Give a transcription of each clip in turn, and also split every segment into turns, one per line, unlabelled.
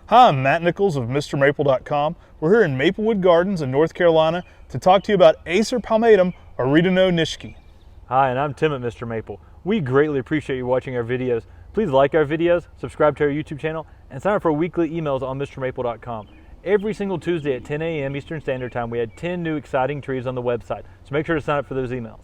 Hi, I'm Matt Nichols of MrMaple.com. We're here in Maplewood Gardens in North Carolina to talk to you about Acer palmatum Oridono Nishiki.
Hi, and I'm Tim at Mr. Maple. We greatly appreciate you watching our videos. Please like our videos, subscribe to our YouTube channel, and sign up for weekly emails on MrMaple.com. Every single Tuesday at 10 a.m. Eastern Standard Time, we had 10 new exciting trees on the website, so make sure to sign up for those emails.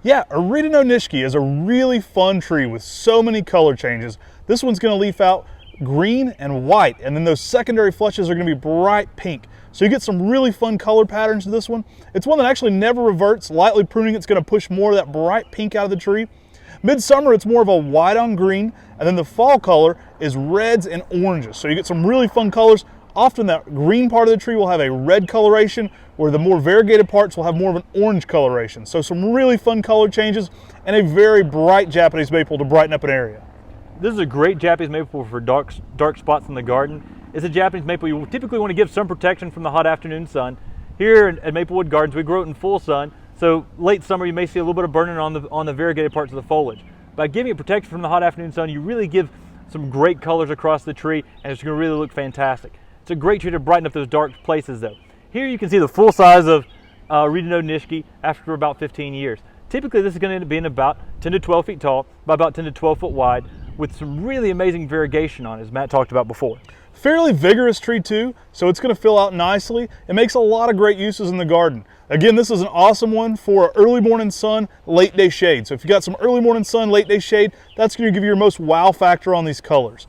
Yeah, Oridono Nishiki is a really fun tree with so many color changes. This one's going to leaf out green and white, and then those secondary flushes are going to be bright pink. So you get some really fun color patterns to this one. It's one that actually never reverts. Lightly pruning, it's going to push more of that bright pink out of the tree. Midsummer, it's more of a white on green, and then the fall color is reds and oranges. So you get some really fun colors. Often that green part of the tree will have a red coloration, where the more variegated parts will have more of an orange coloration. So some really fun color changes and a very bright Japanese maple to brighten up an area.
This is a great Japanese maple for dark spots in the garden. It's a Japanese maple you typically want to give some protection from the hot afternoon sun. Here at Maplewood Gardens, we grow it in full sun, so late summer you may see a little bit of burning on the variegated parts of the foliage. By giving it protection from the hot afternoon sun, you really give some great colors across the tree, and it's going to really look fantastic. It's a great tree to brighten up those dark places though. Here you can see the full size of Oridono Nishiki after about 15 years. Typically this is going to end up being about 10 to 12 feet tall by about 10 to 12 foot wide, with some really amazing variegation on it, as Matt talked about before.
Fairly vigorous tree too, so it's going to fill out nicely. It makes a lot of great uses in the garden. Again, this is an awesome one for early morning sun, late day shade. So if you got some early morning sun, late day shade, that's going to give you your most wow factor on these colors.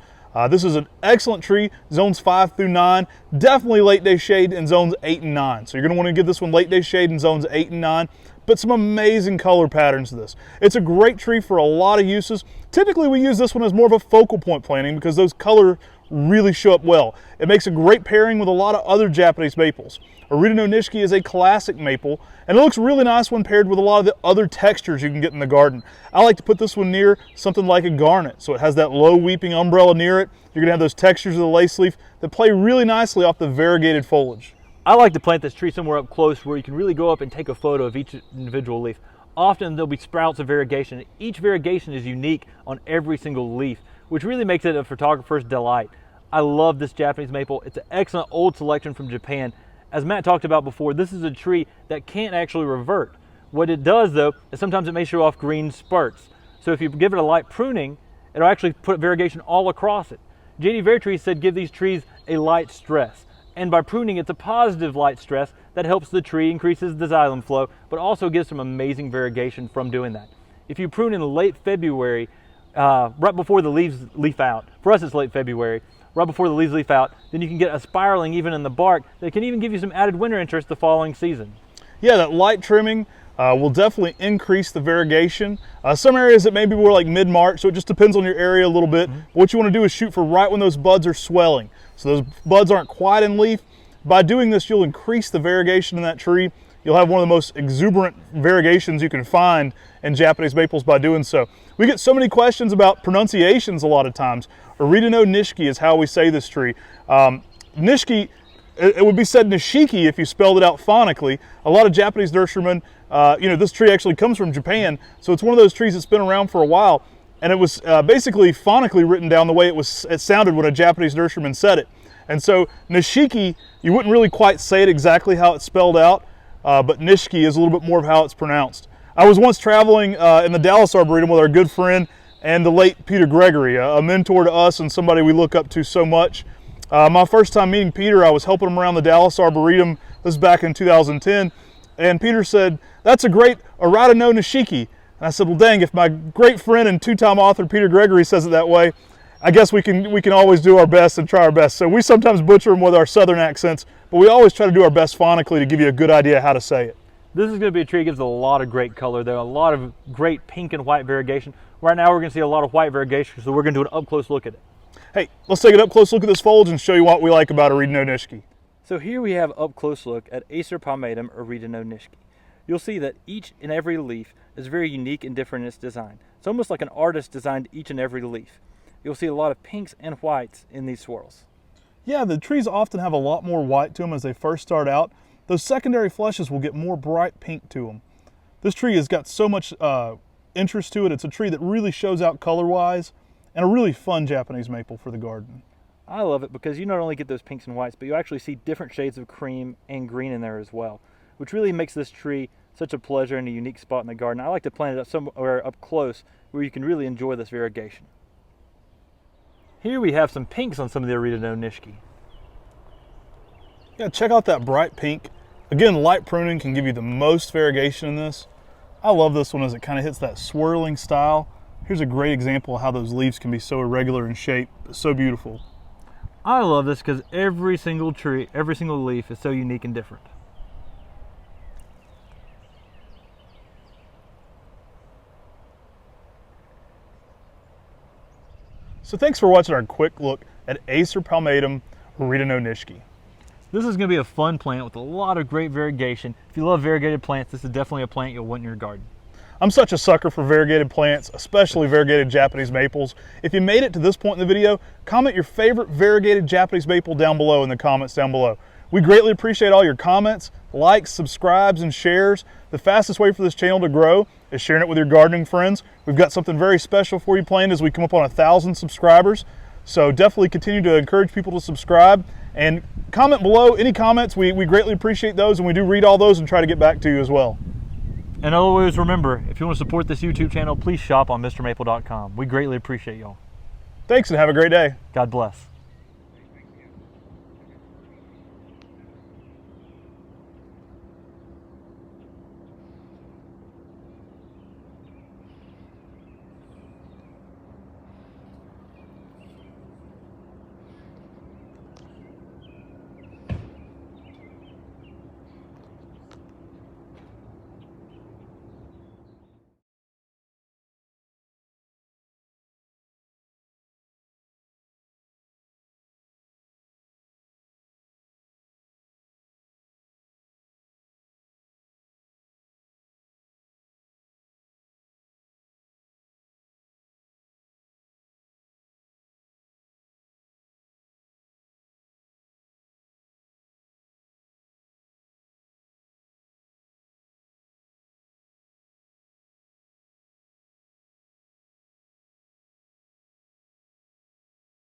This is an excellent tree, zones 5 through 9, definitely late day shade in zones 8 and 9. So you're going to want to give this one late day shade in zones 8 and 9, but some amazing color patterns to this. It's a great tree for a lot of uses. Typically we use this one as more of a focal point planting because those colors really show up well. It makes a great pairing with a lot of other Japanese maples. Oridono Nishiki is a classic maple, and it looks really nice when paired with a lot of the other textures you can get in the garden. I like to put this one near something like a garnet, so it has that low weeping umbrella near it. You're gonna have those textures of the lace leaf that play really nicely off the variegated foliage.
I like to plant this tree somewhere up close where you can really go up and take a photo of each individual leaf. Often there'll be sprouts of variegation. Each variegation is unique on every single leaf, which really makes it a photographer's delight. I love this Japanese maple. It's an excellent old selection from Japan. As Matt talked about before, this is a tree that can't actually revert. What it does though, is sometimes it may show off green spurts. So if you give it a light pruning, it'll actually put variegation all across it. J.D. Varietries said give these trees a light stress. And by pruning, it's a positive light stress that helps the tree, increases the xylem flow, but also gives some amazing variegation from doing that. If you prune in late February, right before the leaves leaf out, for us it's late February, right before the leaves leaf out, then you can get a spiraling even in the bark that can even give you some added winter interest the following season.
Yeah, that light trimming will definitely increase the variegation. Some areas it may be more like mid-March, so it just depends on your area a little bit. What you want to do is shoot for right when those buds are swelling. So those buds aren't quite in leaf. By doing this, you'll increase the variegation in that tree. You'll have one of the most exuberant variegations you can find in Japanese maples by doing so. We get so many questions about pronunciations a lot of times. Oridono Nishiki is how we say this tree. Nishiki, it would be said Nishiki if you spelled it out phonically. A lot of Japanese nurserymen, this tree actually comes from Japan, so it's one of those trees that's been around for a while, and it was basically phonically written down the way it sounded when a Japanese nurseryman said it. And so Nishiki, you wouldn't really quite say it exactly how it's spelled out, but Nishiki is a little bit more of how it's pronounced. I was once traveling in the Dallas Arboretum with our good friend and the late Peter Gregory, a mentor to us and somebody we look up to so much. My first time meeting Peter, I was helping him around the Dallas Arboretum. This was back in 2010. And Peter said, "That's a great Oridono Nishiki." And I said, "Well, dang, if my great friend and two-time author Peter Gregory says it that way, I guess we can always do our best and try our best." So we sometimes butcher them with our southern accents, but we always try to do our best phonically to give you a good idea how to say it.
This is going to be a tree that gives a lot of great color. There are a lot of great pink and white variegation. Right now we're going to see a lot of white variegation, so we're going to do an up-close look at it.
Hey, let's take an up-close look at this foliage and show you what we like about Oridono Nishiki.
So here we have up-close look at Acer palmatum Oridono Nishiki. You'll see that each and every leaf is very unique and different in its design. It's almost like an artist designed each and every leaf. You'll see a lot of pinks and whites in these swirls.
Yeah, the trees often have a lot more white to them as they first start out. Those secondary flushes will get more bright pink to them. This tree has got so much interest to it. It's a tree that really shows out color-wise and a really fun Japanese maple for the garden.
I love it because you not only get those pinks and whites, but you actually see different shades of cream and green in there as well, which really makes this tree such a pleasure and a unique spot in the garden. I like to plant it up somewhere up close where you can really enjoy this variegation. Here we have some pinks on some of the Oridono Nishiki.
Yeah, check out that bright pink. Again, light pruning can give you the most variegation in this. I love this one as it kind of hits that swirling style. Here's a great example of how those leaves can be so irregular in shape, but so beautiful.
I love this because every single tree, every single leaf is so unique and different.
So thanks for watching our quick look at Acer palmatum Oridono Nishiki.
This is going to be a fun plant with a lot of great variegation. If you love variegated plants, this is definitely a plant you'll want in your garden.
I'm such a sucker for variegated plants, especially variegated Japanese maples. If you made it to this point in the video, comment your favorite variegated Japanese maple down below in the comments down below. We greatly appreciate all your comments, likes, subscribes, and shares. The fastest way for this channel to grow is sharing it with your gardening friends. We've got something very special for you planned as we come up on 1,000 subscribers. So definitely continue to encourage people to subscribe and comment below. Any comments, we greatly appreciate those, and we do read all those and try to get back to you as well.
And always remember, if you want to support this YouTube channel, please shop on MrMaple.com. We greatly appreciate y'all.
Thanks and have a great day.
God bless.